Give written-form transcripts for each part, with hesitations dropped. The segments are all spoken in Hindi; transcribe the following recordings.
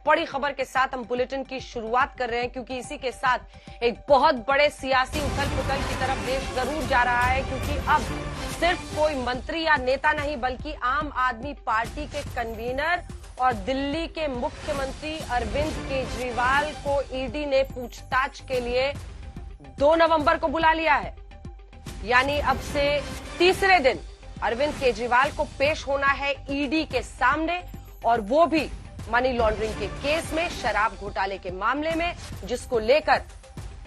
बड़ी खबर के साथ हम बुलेटिन की शुरुआत कर रहे हैं, क्योंकि इसी के साथ एक बहुत बड़े सियासी उथल पुथल की तरफ देश जरूर जा रहा है। क्योंकि अब सिर्फ कोई मंत्री या नेता नहीं, बल्कि आम आदमी पार्टी के कन्वीनर और दिल्ली के मुख्यमंत्री अरविंद केजरीवाल को ईडी ने पूछताछ के लिए 2 नवंबर को बुला लिया है। यानी अब से तीसरे दिन अरविंद केजरीवाल को पेश होना है ईडी के सामने, और वो भी मनी लॉन्ड्रिंग के केस में, शराब घोटाले के मामले में, जिसको लेकर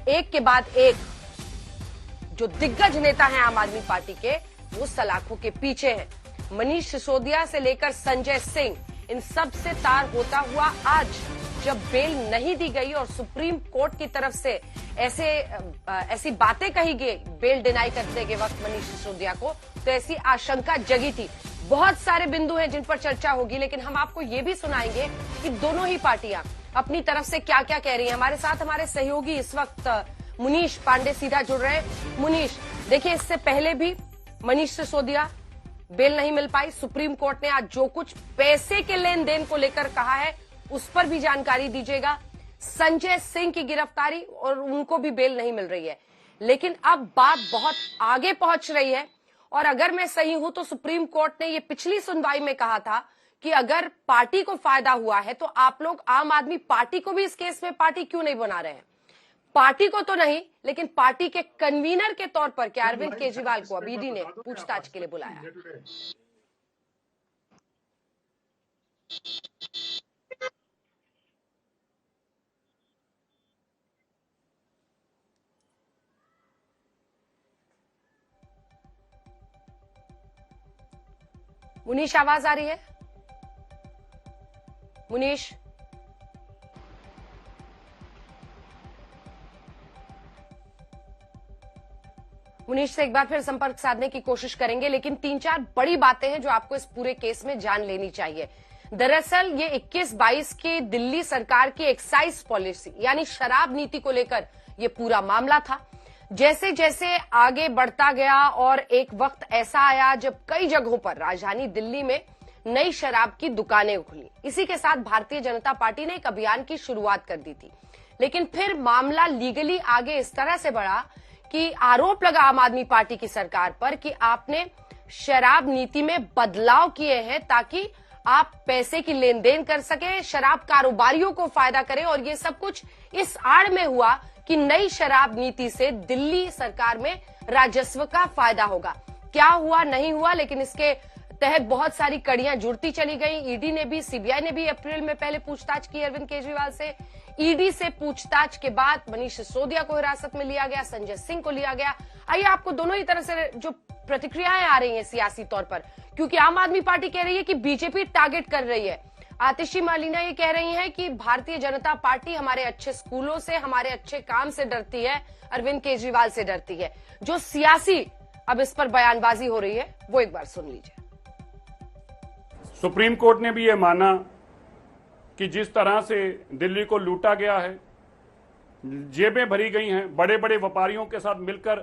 एक के बाद एक जो दिग्गज नेता हैं आम आदमी पार्टी के, वो सलाखों के पीछे हैं। मनीष सिसोदिया से लेकर संजय सिंह, इन सब से तार होता हुआ आज जब बेल नहीं दी गई और सुप्रीम कोर्ट की तरफ से ऐसी बातें कही गई बेल डिनाई करने के वक्त मनीष सिसोदिया को, तो ऐसी आशंका जगी थी। बहुत सारे बिंदु हैं जिन पर चर्चा होगी, लेकिन हम आपको ये भी सुनाएंगे कि दोनों ही पार्टियां अपनी तरफ से क्या क्या कह रही हैं। हमारे साथ हमारे सहयोगी इस वक्त मुनीष पांडे सीधा जुड़ रहे हैं। मुनीष, देखिए, इससे पहले भी मनीष सिसोदिया बेल नहीं मिल पाई। सुप्रीम कोर्ट ने आज जो कुछ पैसे के लेन देन को लेकर कहा है उस पर भी जानकारी दीजिएगा। संजय सिंह की गिरफ्तारी, और उनको भी बेल नहीं मिल रही है। लेकिन अब बात बहुत आगे पहुंच रही है, और अगर मैं सही हूं तो सुप्रीम कोर्ट ने ये पिछली सुनवाई में कहा था कि अगर पार्टी को फायदा हुआ है तो आप लोग आम आदमी पार्टी को भी इस केस में पार्टी क्यों नहीं बना रहे हैं। पार्टी को तो नहीं, लेकिन पार्टी के कन्वीनर के तौर पर क्या अरविंद केजरीवाल को अब ईडी ने पूछताछ के लिए बुलाया। मुनीष, आवाज आ रही है? मुनीष, मुनीष से एक बार फिर संपर्क साधने की कोशिश करेंगे, लेकिन 3-4 बड़ी बातें हैं जो आपको इस पूरे केस में जान लेनी चाहिए। दरअसल ये 21-22 की दिल्ली सरकार की एक्साइज पॉलिसी यानी शराब नीति को लेकर ये पूरा मामला था। जैसे जैसे आगे बढ़ता गया और एक वक्त ऐसा आया जब कई जगहों पर राजधानी दिल्ली में नई शराब की दुकानें खुली। इसी के साथ भारतीय जनता पार्टी ने एक अभियान की शुरुआत कर दी थी। लेकिन फिर मामला लीगली आगे इस तरह से बढ़ा कि आरोप लगा आम आदमी पार्टी की सरकार पर कि आपने शराब नीति में बदलाव किए हैं ताकि आप पैसे की लेन देन कर सके, शराब कारोबारियों को फायदा करें, और ये सब कुछ इस आड़ में हुआ कि नई शराब नीति से दिल्ली सरकार में राजस्व का फायदा होगा। क्या हुआ नहीं हुआ, लेकिन इसके तहत बहुत सारी कड़ियां जुड़ती चली गई। ईडी ने भी, सीबीआई ने भी अप्रैल में पहले पूछताछ की अरविंद केजरीवाल से। ईडी से पूछताछ के बाद मनीष सिसोदिया को हिरासत में लिया गया, संजय सिंह को लिया गया। आइए आपको दोनों ही तरह से जो प्रतिक्रियाएं आ रही हैं सियासी तौर पर, क्योंकि आम आदमी पार्टी कह रही है कि बीजेपी टारगेट कर रही है। आतिशी मालिना ये कह रही हैं कि भारतीय जनता पार्टी हमारे अच्छे स्कूलों से, हमारे अच्छे काम से डरती है, अरविंद केजरीवाल से डरती है। जो सियासी अब इस पर बयानबाजी हो रही है वो एक बार सुन लीजिए। सुप्रीम कोर्ट ने भी ये माना कि जिस तरह से दिल्ली को लूटा गया है, जेबें भरी गई हैं, बड़े बड़े व्यापारियों के साथ मिलकर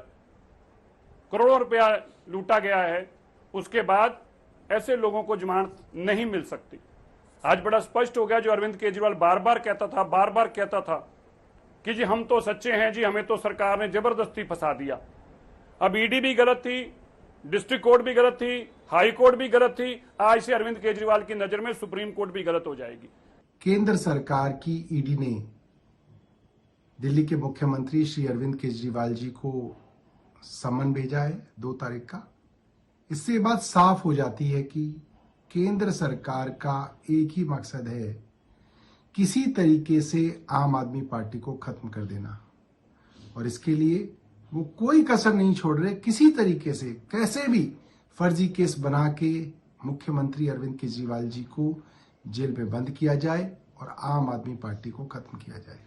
करोड़ों रुपया लूटा गया है, उसके बाद ऐसे लोगों को जमानत नहीं मिल सकती। आज बड़ा स्पष्ट हो गया, जो अरविंद केजरीवाल बार बार कहता था कि जी हम तो सच्चे हैं, जी हमें तो सरकार ने जबरदस्ती फंसा दिया। अब ईडी भी गलत थी, डिस्ट्रिक्ट कोर्ट भी गलत थी, हाई कोर्ट भी गलत थी, आज से अरविंद केजरीवाल की नजर में सुप्रीम कोर्ट भी गलत हो जाएगी। केंद्र सरकार की ईडी ने दिल्ली के मुख्यमंत्री श्री अरविंद केजरीवाल जी को सम्मन भेजा है 2 तारीख का। इससे बात साफ हो जाती है कि केंद्र सरकार का एक ही मकसद है, किसी तरीके से आम आदमी पार्टी को खत्म कर देना, और इसके लिए वो कोई कसर नहीं छोड़ रहे। किसी तरीके से कैसे भी फर्जी केस बना के मुख्यमंत्री अरविंद केजरीवाल जी को जेल में बंद किया जाए और आम आदमी पार्टी को खत्म किया जाए।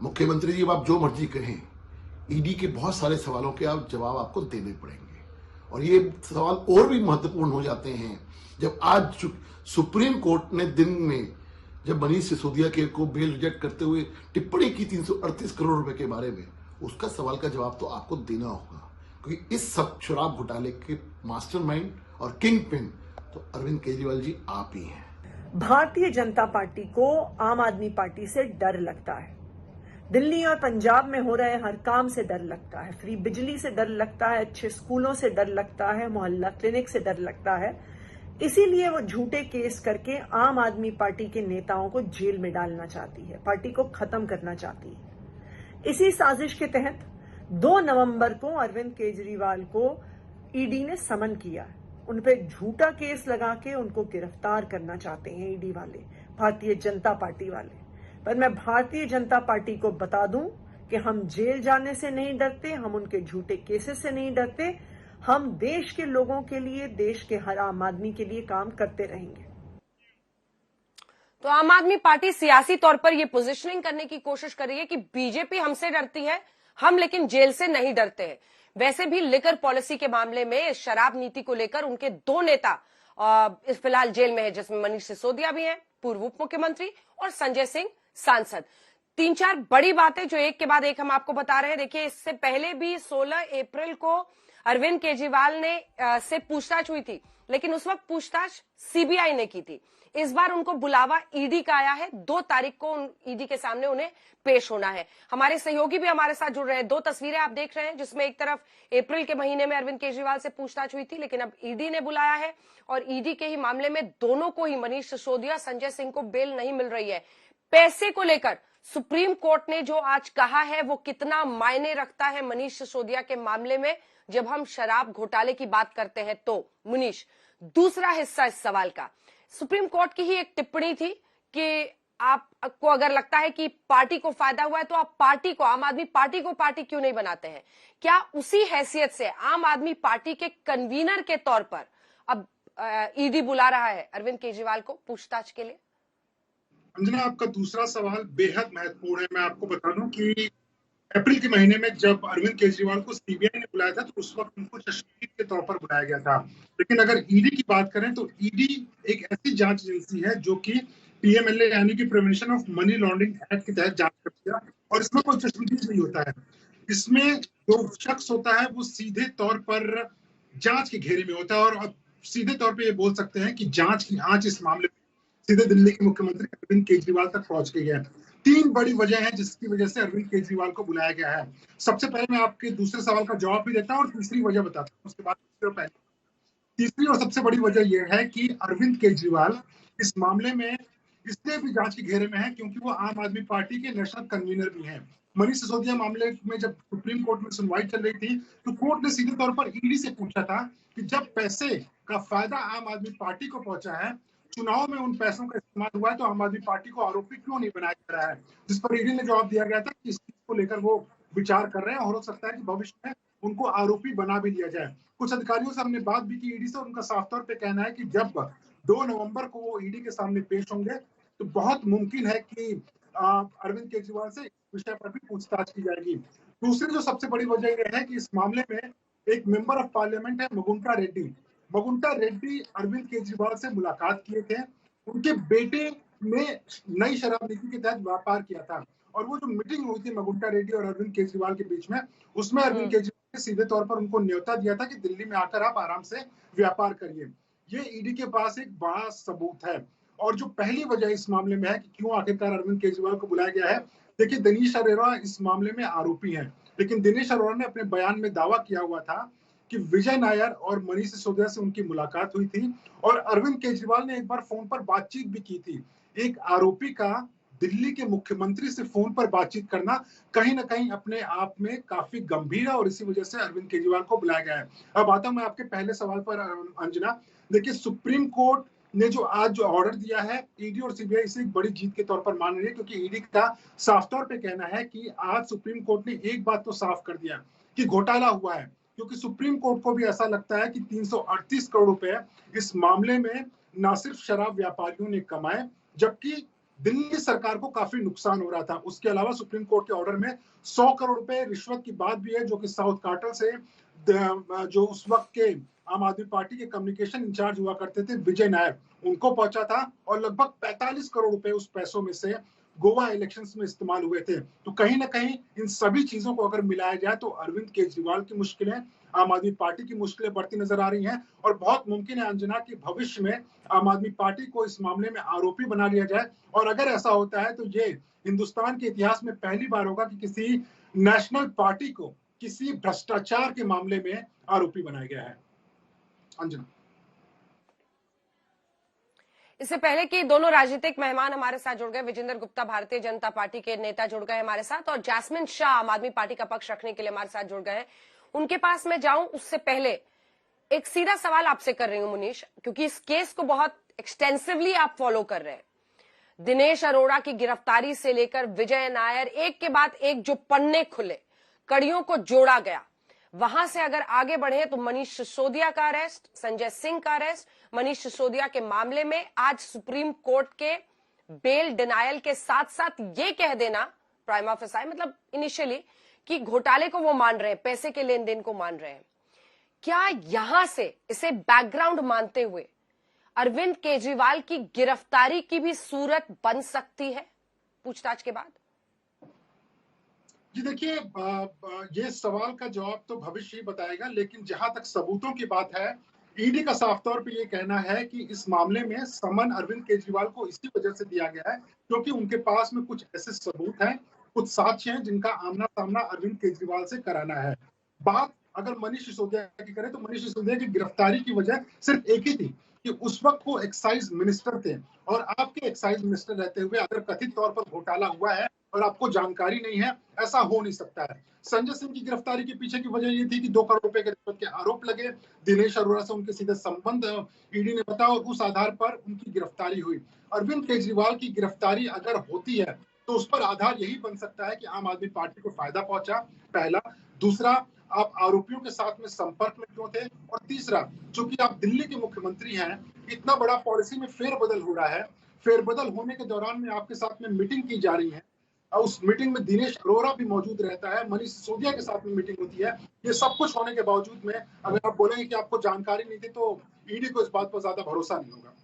मुख्यमंत्री जी, आप जो मर्जी कहें, ईडी के बहुत सारे सवालों के आप जवाब आपको देने पड़ेंगे, और ये सवाल और भी महत्वपूर्ण हो जाते हैं जब आज सुप्रीम कोर्ट ने दिन में जब मनीष सिसोदिया के को बेल रिजेक्ट करते हुए टिप्पणी की 338 करोड़ रुपए के बारे में, उसका सवाल का जवाब तो आपको देना होगा, क्योंकि इस सब शराब घोटाले के मास्टरमाइंड और किंग पिन तो अरविंद केजरीवाल जी आप ही हैं। भारतीय जनता पार्टी को आम आदमी पार्टी से डर लगता है। दिल्ली और पंजाब में हो रहे हर काम से डर लगता है, फ्री बिजली से डर लगता है, अच्छे स्कूलों से डर लगता है, मोहल्ला क्लिनिक से डर लगता है। इसीलिए वो झूठे केस करके आम आदमी पार्टी के नेताओं को जेल में डालना चाहती है, पार्टी को खत्म करना चाहती है। इसी साजिश के तहत 2 नवंबर को अरविंद केजरीवाल को ईडी ने समन किया। उन पे झूठा केस लगा के उनको गिरफ्तार करना चाहते हैं ईडी वाले, भारतीय जनता पार्टी वाले। पर मैं भारतीय जनता पार्टी को बता दूं कि हम जेल जाने से नहीं डरते, हम उनके झूठे केसेस से नहीं डरते। हम देश के लोगों के लिए, देश के हर आम आदमी के लिए काम करते रहेंगे। तो आम आदमी पार्टी सियासी तौर पर यह पोजीशनिंग करने की कोशिश कर रही है कि बीजेपी हमसे डरती है, हम लेकिन जेल से नहीं डरते हैं। वैसे भी लिकर पॉलिसी के मामले में शराब नीति को लेकर उनके 2 नेता फिलहाल जेल में है, जिसमें मनीष सिसोदिया भी हैं, पूर्व उप मुख्यमंत्री, और संजय सिंह सांसद। 3-4 बड़ी बातें जो एक के बाद एक हम आपको बता रहे हैं। देखिए, इससे पहले भी 16 अप्रैल को अरविंद केजरीवाल ने से पूछताछ हुई थी, लेकिन उस वक्त पूछताछ सीबीआई ने की थी। इस बार उनको बुलावा ईडी का आया है। 2 तारीख को ईडी के सामने उन्हें पेश होना है। हमारे सहयोगी भी हमारे साथ जुड़ रहे हैं। 2 तस्वीरें आप देख रहे हैं, जिसमें एक तरफ अप्रैल के महीने में अरविंद केजरीवाल से पूछताछ हुई थी, लेकिन अब ईडी ने बुलाया है और ईडी के ही मामले में दोनों को ही, मनीष सिसोदिया, संजय सिंह को बेल नहीं मिल रही है। पैसे को लेकर सुप्रीम कोर्ट ने जो आज कहा है वो कितना मायने रखता है मनीष सिसोदिया के मामले में, जब हम शराब घोटाले की बात करते हैं तो। मुनीष, दूसरा हिस्सा इस सवाल का, सुप्रीम कोर्ट की ही एक टिप्पणी थी कि आपको अगर लगता है कि पार्टी को फायदा हुआ है तो आप पार्टी को, आम आदमी पार्टी को पार्टी क्यों नहीं बनाते हैं। क्या उसी हैसियत से आम आदमी पार्टी के कन्वीनर के तौर पर अब ईडी बुला रहा है अरविंद केजरीवाल को पूछताछ के लिए? अंजना, आपका दूसरा सवाल बेहद महत्वपूर्ण है। मैं आपको बता दूं कि अप्रैल के महीने में जब अरविंद केजरीवाल को सीबीआई ने बुलाया था तो उस वक्त उनको चश्मदीद के तौर पर बुलाया गया था। लेकिन अगर ईडी की बात करें तो ईडी एक ऐसी जांच एजेंसी है जो कि पीएमएलए यानी कि prevention of money laundering act के तहत जांच करती है, और इसमें कोई चश्मदीद नहीं होता है। इसमें जो शख्स होता है वो सीधे तौर पर जांच के घेरे में होता है, और अब सीधे तौर पर ये बोल सकते हैं कि जांच की आंच इस मामले में सीधे दिल्ली के मुख्यमंत्री अरविंद केजरीवाल तक पहुंच गई है। 3 बड़ी वजह है जिसकी वजह से अरविंद केजरीवाल को बुलाया गया है। सबसे पहले मैं आपके दूसरे सवाल का जवाब भी देता हूं और तीसरी वजह बताता हूं, उसके बाद तीसरी और सबसे बड़ी वजह यह है कि अरविंद केजरीवाल इस मामले में इसलिए भी जांच के घेरे में है क्योंकि वो आम आदमी पार्टी के नेशनल कन्वीनर भी हैं। मनीष सिसोदिया मामले में जब सुप्रीम कोर्ट में सुनवाई चल रही थी तो कोर्ट ने सीधे तौर पर ईडी से पूछा था कि जब पैसे का फायदा आम आदमी पार्टी को पहुंचा है, चुनाव में उन पैसों का इस्तेमाल हुआ है, तो आम आदमी पार्टी को आरोपी क्यों नहीं बनाया जा रहा है। जिस पर ईडी ने जवाब दिया गया था कि इस चीज को लेकर वो विचार कर रहे हैं और हो सकता है कि भविष्य में उनको आरोपी बना भी लिया जाए। कुछ अधिकारियों से हमने बात भी की ईडी से, उनका साफ तौर पे कहना है कि जब 2 नवंबर को वो ईडी के सामने पेश होंगे तो बहुत मुमकिन है कि अरविंद केजरीवाल से इस विषय पर भी पूछताछ की जाएगी। दूसरी जो सबसे बड़ी वजह यह है कि इस मामले में एक मेंबर ऑफ पार्लियामेंट है मगुंटा रेड्डी अरविंद केजरीवाल से मुलाकात किए थे। उनके बेटे ने नई शराब नीति के तहत व्यापार किया था, और वो जो मीटिंग हुई थी मगुंटा रेड्डी और अरविंद केजरीवाल के बीच में, उसमें अरविंद केजरीवाल ने सीधे तौर पर उनको न्योता दिया था कि दिल्ली में आकर आप आराम से व्यापार करिए। ये ईडी के पास एक बड़ा सबूत है। और जो पहली वजह इस मामले में है कि क्यों आखिरकार अरविंद केजरीवाल को बुलाया गया है, देखिए दिनेश अरोड़ा इस मामले में आरोपी हैं, लेकिन दिनेश अरोड़ा ने अपने बयान में दावा किया हुआ था कि विजय नायर और मनीष सिसोदिया से उनकी मुलाकात हुई थी, और अरविंद केजरीवाल ने एक बार फोन पर बातचीत भी की थी। एक आरोपी का दिल्ली के मुख्यमंत्री से फोन पर बातचीत करना कहीं ना कहीं अपने आप में काफी गंभीर है, और इसी वजह से अरविंद केजरीवाल को बुलाया गया है। अब आता हूं मैं आपके पहले सवाल पर अंजना। देखिए, सुप्रीम कोर्ट ने जो आज जो ऑर्डर दिया है, ईडी और सीबीआई इसे एक बड़ी जीत के तौर पर मान रही है, क्योंकि ईडी का साफ तौर पे कहना है कि आज सुप्रीम कोर्ट ने एक बात तो साफ कर दिया कि घोटाला हुआ है, क्योंकि सुप्रीम कोर्ट को भी ऐसा लगता है कि 338 करोड़ रुपए इस मामले में न सिर्फ शराब व्यापारियों ने कमाए, जबकि दिल्ली सरकार को काफी नुकसान हो रहा था। उसके अलावा सुप्रीम कोर्ट के ऑर्डर में 100 करोड़ रुपए रिश्वत की बात भी है, जो कि साउथ कार्टर से जो उस वक्त के आम आदमी पार्टी के कम्युनिकेशन इंचार्ज हुआ करते थे विजय नायर, उनको पहुंचा था, और लगभग 45 करोड़ रुपए उस पैसों में से गोवा इलेक्शंस में इस्तेमाल हुए थे। तो कहीं ना कहीं इन सभी चीजों को अगर मिलाया जाए तो अरविंद केजरीवाल की मुश्किलें, आम आदमी पार्टी की मुश्किलें बढ़ती नजर आ रही हैं और बहुत मुमकिन है अंजना कि भविष्य में आम आदमी पार्टी को इस मामले में आरोपी बना लिया जाए। और अगर ऐसा होता है तो ये हिंदुस्तान के इतिहास में पहली बार होगा कि किसी नेशनल पार्टी को किसी भ्रष्टाचार के मामले में आरोपी बनाया गया है। अंजना, इससे पहले कि दोनों राजनीतिक मेहमान हमारे साथ जुड़ गए, विजेंद्र गुप्ता भारतीय जनता पार्टी के नेता जुड़ गए हमारे साथ और जैस्मिन शाह आम आदमी पार्टी का पक्ष रखने के लिए हमारे साथ जुड़ गए हैं। उनके पास मैं जाऊं उससे पहले एक सीधा सवाल आपसे कर रही हूं मुनीश, क्योंकि इस केस को बहुत एक्सटेंसिवली आप फॉलो कर रहे हैं। दिनेश अरोड़ा की गिरफ्तारी से लेकर विजय नायर, एक के बाद एक जो पन्ने खुले, कड़ियों को जोड़ा गया, वहां से अगर आगे बढ़े तो मनीष सिसोदिया का अरेस्ट, संजय सिंह का अरेस्ट, मनीष सिसोदिया के मामले में आज सुप्रीम कोर्ट के बेल डिनायल के साथ साथ ये कह देना प्राइमा फेसाई, मतलब इनिशियली कि घोटाले को वो मान रहे हैं, पैसे के लेन देन को मान रहे हैं। क्या यहां से इसे बैकग्राउंड मानते हुए अरविंद केजरीवाल की गिरफ्तारी की भी सूरत बन सकती है पूछताछ के बाद? जी देखिए, ये सवाल का जवाब तो भविष्य ही बताएगा, लेकिन जहां तक सबूतों की बात है, ईडी का साफ तौर पे ये कहना है कि इस मामले में समन अरविंद केजरीवाल को इसी वजह से दिया गया है क्योंकि उनके पास में कुछ ऐसे सबूत हैं, कुछ साक्ष्य हैं जिनका आमना सामना अरविंद केजरीवाल से कराना है। बात अगर मनीष सिसोदिया की करें तो मनीष सिसोदिया की गिरफ्तारी की वजह सिर्फ एक ही थी कि उस वक्त वो एक्साइज मिनिस्टर थे और आपके एक्साइज मिनिस्टर रहते हुए अगर कथित तौर पर घोटाला हुआ है और आपको जानकारी नहीं है, ऐसा हो नहीं सकता है। संजय सिंह की गिरफ्तारी के पीछे की वजह ये थी कि 2 करोड़ रुपए के रिश्वत के आरोप लगे, दिनेश अरोड़ा से उनके सीधे संबंध ईडी ने बताया और उस आधार पर उनकी गिरफ्तारी हुई। अरविंद केजरीवाल की गिरफ्तारी अगर होती है तो उस पर आधार यही बन सकता है कि आम आदमी पार्टी को फायदा पहुंचा, पहला। दूसरा, आप आरोपियों के साथ में संपर्क में क्यों थे? और तीसरा, चूंकि आप दिल्ली के मुख्यमंत्री हैं, इतना बड़ा पॉलिसी में फेरबदल हो रहा है, फेरबदल होने के दौरान में आपके साथ में मीटिंग की जा रही है, उस मीटिंग में दिनेश अरोड़ा भी मौजूद रहता है, मनीष सिसोदिया के साथ में मीटिंग होती है। ये सब कुछ होने के बावजूद में अगर आप बोलेंगे कि आपको जानकारी नहीं थी तो ईडी को इस बात पर ज्यादा भरोसा नहीं होगा।